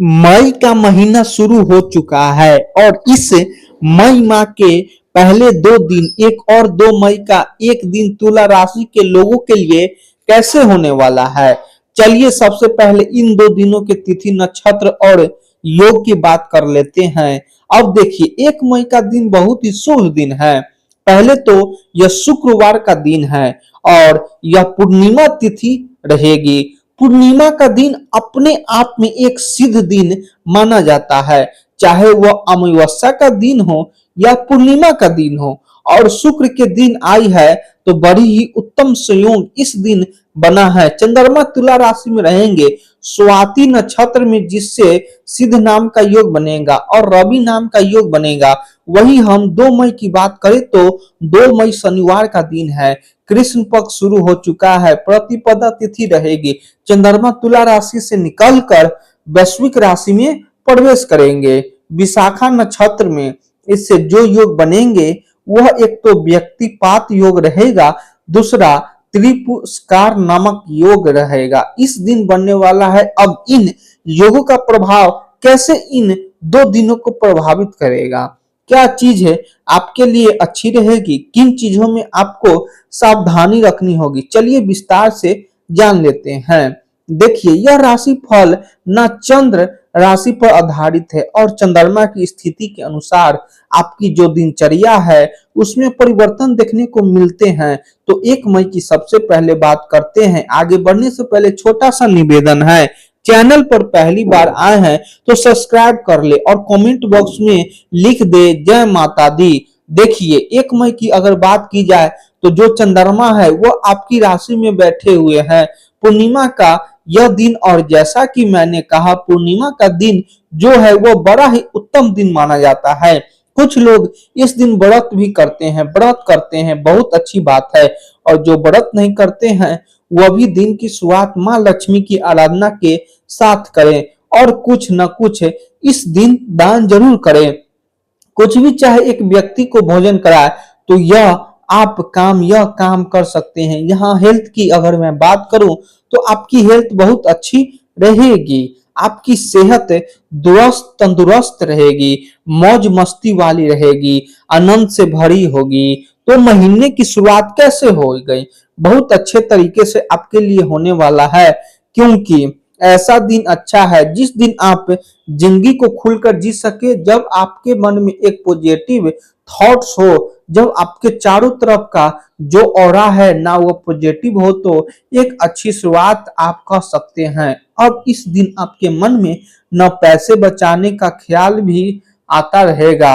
मई का महीना शुरू हो चुका है और इस मई माह के पहले 2 दिन, 1 और 2 मई का एक दिन तुला राशि के लोगों के लिए कैसे होने वाला है। चलिए सबसे पहले इन 2 दिनों के तिथि नक्षत्र और योग की बात कर लेते हैं। अब देखिए 1 मई का दिन बहुत ही शुभ दिन है। पहले तो यह शुक्रवार का दिन है और यह पूर्णिमा तिथि रहेगी। पूर्णिमा का दिन अपने आप में एक सिद्ध दिन माना जाता है, चाहे वह अमावस्या का दिन हो या पूर्णिमा का दिन हो। और शुक्र के दिन आई है तो बड़ी ही उत्तम संयोग इस दिन बना है। चंद्रमा तुला राशि में रहेंगे स्वाति नक्षत्र में, जिससे सिद्ध नाम का योग बनेगा और रवि नाम का योग बनेगा। वही हम 2 मई की बात करें तो 2 मई शनिवार का दिन है। कृष्ण पक्ष शुरू हो चुका है, प्रतिपदा तिथि रहेगी। चंद्रमा तुला राशि से निकलकर वैश्विक राशि में प्रवेश करेंगे विशाखा नक्षत्र में। इससे जो योग बनेंगे वह एक तो व्यक्तिपात योग रहेगा, दूसरा त्रिपुष्कार नामक योग रहेगा। इस दिन बनने वाला है। अब इन योगों का प्रभाव कैसे इन 2 दिनों को प्रभावित करेगा, क्या चीज है आपके लिए अच्छी रहेगी, किन चीजों में आपको सावधानी रखनी होगी, चलिए विस्तार से जान लेते हैं। देखिए यह राशि फल न चंद्र राशि पर आधारित है और चंद्रमा की स्थिति के अनुसार आपकी जो दिनचर्या है उसमें परिवर्तन देखने को मिलते हैं। तो 1 मई की सबसे पहले बात करते हैं। आगे बढ़ने से पहले छोटा सा निवेदन है, चैनल पर पहली बार आए हैं तो सब्सक्राइब कर ले और कमेंट बॉक्स में लिख दे जय माता दी। देखिए 1 मई की अगर बात की जाए तो जो चंद्रमा है वो आपकी राशि में बैठे हुए हैं। पूर्णिमा का यह दिन, और जैसा कि मैंने कहा पूर्णिमा का दिन जो है वो बड़ा ही उत्तम दिन माना जाता है। कुछ लोग इस दिन व्रत भी करते हैं, बहुत अच्छी बात है। और जो व्रत नहीं करते हैं वह भी दिन की शुरुआत माँ लक्ष्मी की आराधना के साथ करें और कुछ न कुछ इस दिन दान जरूर करें। कुछ भी, चाहे एक व्यक्ति को भोजन कराए तो यह काम कर सकते हैं। यहाँ हेल्थ की अगर मैं बात करूं तो आपकी हेल्थ बहुत अच्छी रहेगी, आपकी सेहत दुरुस्त तंदुरुस्त रहेगी, मौज मस्ती वाली रहेगी, आनंद से भरी होगी। तो महीने की शुरुआत कैसे हो गई, बहुत अच्छे तरीके से आपके लिए होने वाला है, क्योंकि ऐसा दिन अच्छा है जिस दिन आप जिंदगी को खुलकर जी सके। जब आपके मन में एक पॉजिटिव थॉट्स हो, जब आपके चारों तरफ का जो ऑरा है ना वो पॉजिटिव हो, तो एक अच्छी शुरुआत आप कर सकते हैं। अब इस दिन आपके मन में न पैसे बचाने का ख्याल भी आता रहेगा।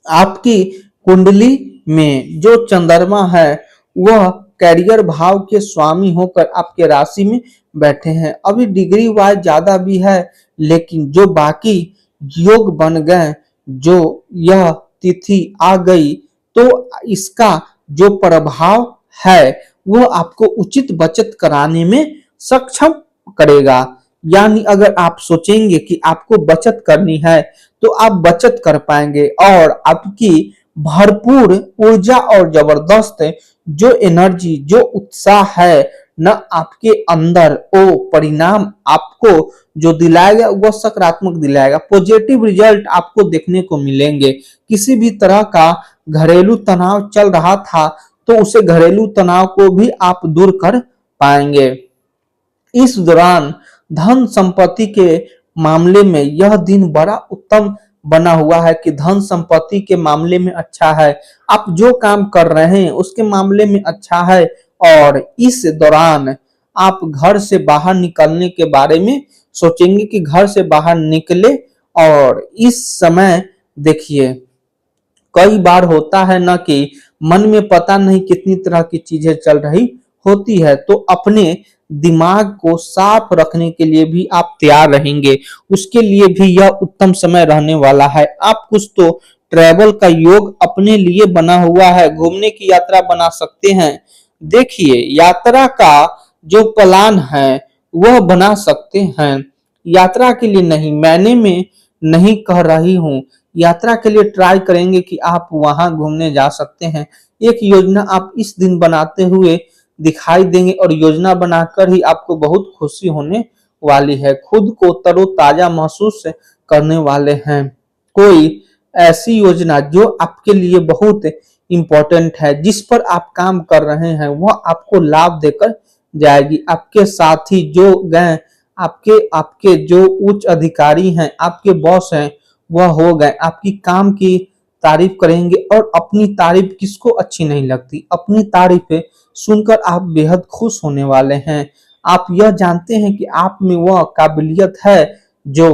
आपकी कुंडली में जो चंद्रमा है वह कैरियर भाव के स्वामी होकर आपके राशि में बैठे हैं। अभी डिग्री वाइज ज्यादा भी है, लेकिन जो बाकी योग बन गए, जो यह तिथि आ गई, तो इसका जो प्रभाव है वो आपको उचित बचत कराने में सक्षम करेगा। यानी अगर आप सोचेंगे कि आपको बचत करनी है तो आप बचत कर पाएंगे और आपकी भरपूर ऊर्जा और जबरदस्त जो एनर्जी, जो उत्साह है न आपके अंदर, वो परिणाम आपको जो दिलाएगा वह सकारात्मक दिलाएगा। पॉजिटिव रिजल्ट आपको देखने को मिलेंगे। किसी भी तरह का घरेलू तनाव चल रहा था तो उसे घरेलू तनाव को भी आप दूर कर पाएंगे। इस दौरान धन संपत्ति के मामले में यह दिन बड़ा उत्तम बना हुआ है कि धन संपत्ति के मामले में अच्छा है। आप जो काम कर रहे हैं उसके मामले में अच्छा है और इस दौरान आप घर से बाहर निकलने के बारे में सोचेंगे कि घर से बाहर निकले। और इस समय देखिए कई बार होता है ना कि मन में पता नहीं कितनी तरह की चीजें चल रही होती है, तो अपने दिमाग को साफ रखने के लिए भी आप तैयार रहेंगे। उसके लिए भी यह उत्तम समय रहने वाला है। आप कुछ तो ट्रैवल का योग अपने लिए बना हुआ है, घूमने की यात्रा बना सकते हैं। देखिए यात्रा का जो प्लान है वह बना सकते हैं। यात्रा के लिए नहीं, मैंने में नहीं कह रही हूँ, यात्रा के लिए ट्राई करेंगे कि आप वहां घूमने जा सकते हैं। एक योजना आप इस दिन बनाते हुए दिखाई देंगे और योजना बनाकर ही आपको बहुत खुशी होने वाली है, खुद को तरोताजा महसूस करने वाले हैं। कोई ऐसी योजना जो आपके लिए बहुत इंपॉर्टेंट है, जिस पर आप काम कर रहे हैं, वह आपको लाभ देकर जाएगी। आपके साथी जो गए, आपके आपके जो उच्च अधिकारी हैं, आपके बॉस हैं, वह हो गए आपकी काम की तारीफ करेंगे। और अपनी तारीफ किसको अच्छी नहीं लगती, अपनी तारीफें सुनकर आप बेहद खुश होने वाले हैं। आप यह जानते हैं कि आप में वह काबिलियत है जो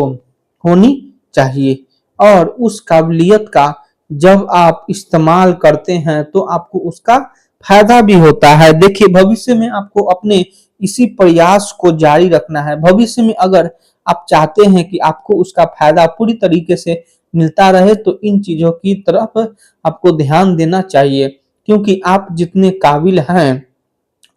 होनी चाहिए, और उस काबिलियत का जब आप इस्तेमाल करते हैं तो आपको उसका फायदा भी होता है। देखिए, भविष्य में आपको अपने इसी प्रयास को जारी रखना है। भविष्य में अगर आप चाहते हैं कि आपको उसका फायदा पूरी तरीके से मिलता रहे, तो इन चीजों की तरफ आपको ध्यान देना चाहिए, क्योंकि आप जितने काबिल हैं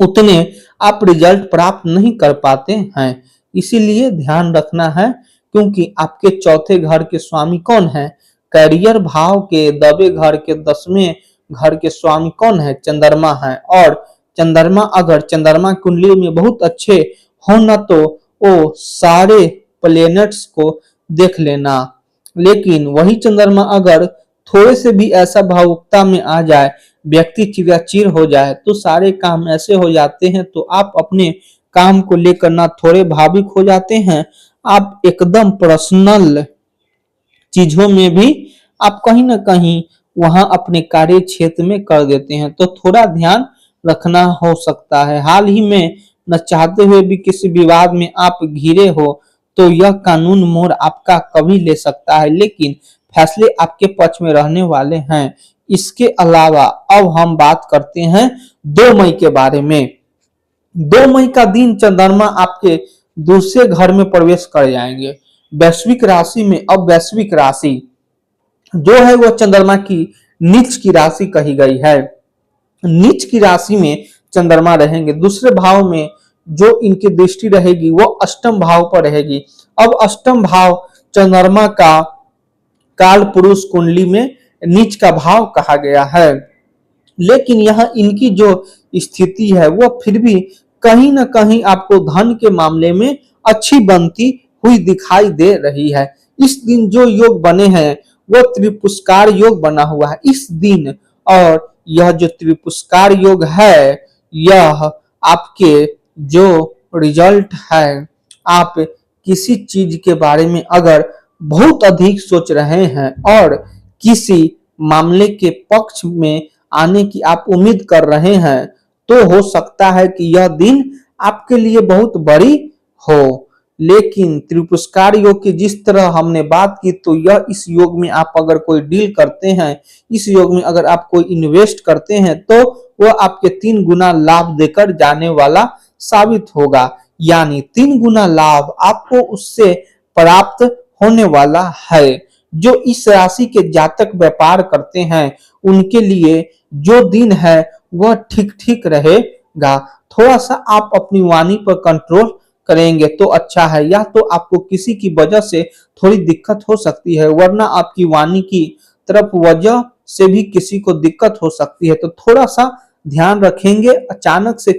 उतने आप रिजल्ट प्राप्त नहीं कर पाते हैं। इसीलिए ध्यान रखना है, क्योंकि आपके चौथे घर के स्वामी कौन है? करियर भाव के दबे घर के 10वें घर के स्वामी कौन है? चंद्रमा है। और चंद्रमा, अगर चंद्रमा कुंडली में बहुत अच्छे हो न, तो वो सारे प्लेनेट्स को देख लेना। लेकिन वही चंद्रमा अगर थोड़े से भी ऐसा भावुकता में आ जाए, व्यक्ति चिड़चिड़ हो जाए, तो सारे काम ऐसे हो जाते हैं। तो आप अपने काम को लेकर ना थोड़े भावुक हो जाते हैं, आप एकदम पर्सनल चीजों में भी आप कहीं ना कहीं वहां अपने कार्य क्षेत्र में कर देते हैं। तो थोड़ा ध्यान रखना हो सकता है। हाल ही में न चाहते हुए भी किसी विवाद में आप घिरे हो, तो यह कानून मोड़ आपका कभी ले सकता है, लेकिन फैसले आपके पक्ष में रहने वाले हैं। इसके अलावा अब हम बात करते हैं 2 मई के बारे में। 2 मई का दिन चंद्रमा आपके दूसरे घर में प्रवेश कर जाएंगे, वैश्विक राशि में। अब वैश्विक राशि जो है वह चंद्रमा की नीच की राशि कही गई है। नीच की राशि में चंद्रमा रहेंगे। दूसरे भाव में जो इनकी दृष्टि रहेगी वो अष्टम भाव पर रहेगी। अब अष्टम भाव चंद्रमा का काल पुरुष कुंडली में नीच का भाव कहा गया है, लेकिन यहाँ इनकी जो स्थिति है वो फिर भी कहीं ना कहीं आपको धन के मामले में अच्छी बनती हुई दिखाई दे रही है। इस दिन जो योग बने हैं वो त्रिपुष्कार योग बना हुआ है इस दिन, और यह जो त्रिपुष्कार योग है, यह आपके जो रिजल्ट है, आप किसी चीज के बारे में अगर बहुत अधिक सोच रहे हैं और किसी मामले के पक्ष में आने की आप उम्मीद कर रहे हैं, तो हो सकता है कि यह दिन आपके लिए बहुत बड़ी हो। लेकिन त्रिपुष्कार योग की जिस तरह हमने बात की, तो यह इस योग में आप अगर कोई डील करते हैं, इस योग में अगर आप कोई इन्वेस्ट करते हैं, तो वह आपके 3 गुना लाभ देकर जाने वाला साबित होगा। यानी 3 गुना लाभ आपको उससे प्राप्त होने वाला है। जो इस राशि के जातक व्यापार करते हैं, उनके लिए जो दिन है वह ठीक ठीक रहेगा। थोड़ा सा आप अपनी वाणी पर कंट्रोल करेंगे तो अच्छा है, या तो आपको किसी की वजह से थोड़ी दिक्कत हो सकती है, वरना आपकी वाणी की तरफ वजह से भी किसी को दिक्कत हो सकती है। तो थोड़ा सा ध्यान रखेंगे। अचानक से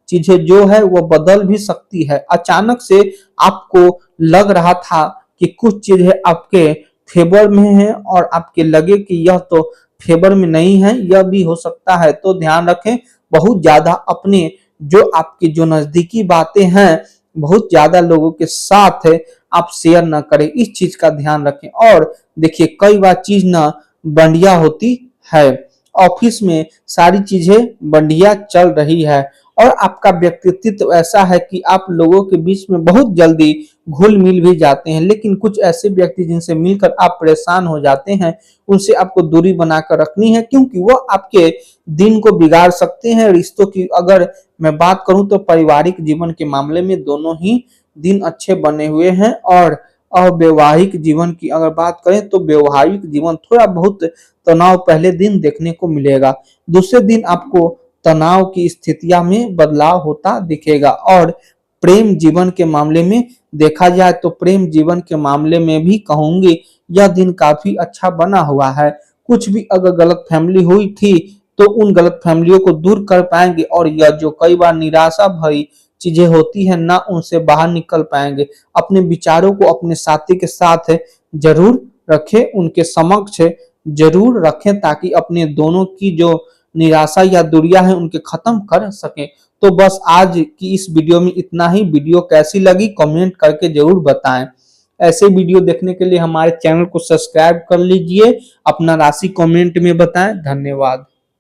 चीजें जो है वो बदल भी सकती है। अचानक से आपको लग रहा था कि कुछ चीजें आपके फेवर में है और आपके लगे कि यह तो फेवर में नहीं है, यह भी हो सकता है। तो ध्यान रखें, बहुत ज्यादा अपने जो आपकी जो नजदीकी बातें हैं, बहुत ज्यादा लोगों के साथ आप शेयर ना करें, इस चीज का ध्यान रखें। और देखिए, कई बार चीज ना बढ़िया होती है, ऑफिस में सारी चीजें बढ़िया चल रही है और आपका व्यक्तित्व ऐसा है कि आप लोगों के बीच में बहुत जल्दी घुल मिल भी जाते हैं। लेकिन कुछ ऐसे व्यक्ति जिनसे मिलकर आप परेशान हो जाते हैं, उनसे आपको दूरी बनाकर रखनी है, क्योंकि वो आपके दिन को बिगाड़ सकते हैं। रिश्तों की अगर मैं बात करूं तो पारिवारिक जीवन के मामले में दोनों ही दिन अच्छे बने हुए हैं, और वैवाहिक जीवन की अगर बात करें तो वैवाहिक जीवन थोड़ा बहुत तनाव पहले दिन देखने को मिलेगा। दूसरे दिन आपको तनाव की स्थितियां में बदलाव होता दिखेगा। और प्रेम जीवन के मामले में देखा जाए तो प्रेम जीवन के मामले में भी कहूंगी यह दिन काफी अच्छा बना हुआ है। कुछ भी अगर गलत फैमिली हुई थी तो उन गलत फैमिलियों को दूर कर पाएंगे, और यह जो कई बार निराशा भरी चीजें होती है ना उनसे बाहर निकल पाएंगे। अपने विचारों को अपने साथी के साथ जरूर रखें, उनके समक्ष जरूर रखें, ताकि अपने दोनों की जो निराशा या दूरियां है उनके खत्म कर सकें। तो बस आज की इस वीडियो में इतना ही। वीडियो कैसी लगी कमेंट करके जरूर बताएं। ऐसे वीडियो देखने के लिए हमारे चैनल को सब्सक्राइब कर लीजिए। अपना राशि कमेंट में बताएं। धन्यवाद।